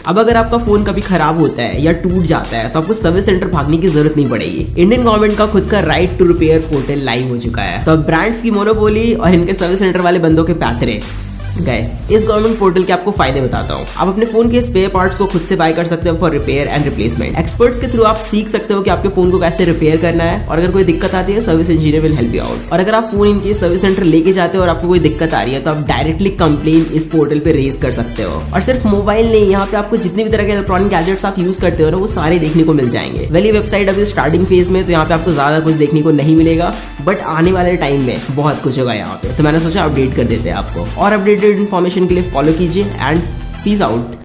अब अगर आपका फोन कभी खराब होता है या टूट जाता है तो आपको सर्विस सेंटर भागने की जरूरत नहीं पड़ेगी। इंडियन गवर्नमेंट का खुद का right to repair portal live हो चुका है। तो अब ब्रांड्स की मोनोपोली और इनके सर्विस सेंटर वाले बंदों के पैतरे गए। इस गवर्नमेंट पोर्टल के आपको फायदे बताता हूँ। आप अपने फोन के स्पेयर पार्ट्स को खुद से बाय कर सकते हो for repair and replacement. Experts के थ्रू आप सीख सकते हो कि आपके फोन को कैसे रिपेयर करना है, और अगर कोई दिक्कत आती है service engineer will help you out. और अगर आप फोन इनके सर्विस सेंटर लेके जाते हो और आपको कोई दिक्कत आ रही है तो आप डायरेक्टली कंप्लेन इस पोर्टल पे रेज कर सकते हो। और सिर्फ मोबाइल नहीं, यहाँ पे आपको जितनी भी तरह के इलेक्ट्रॉनिक गैजेट्स आप यूज करते हो ना वो सारे देखने को मिल जाएंगे। वेल वेबसाइट अभी स्टार्टिंग फेज में, तो यहाँ पे आपको ज्यादा कुछ देखने को नहीं मिलेगा, बट आने वाले टाइम में बहुत कुछ होगा यहाँ पे। तो मैंने सोचा अपडेट कर देते हैं आपको, और अपडेटेड इन्फॉर्मेशन के लिए फॉलो कीजिए एंड पीस आउट।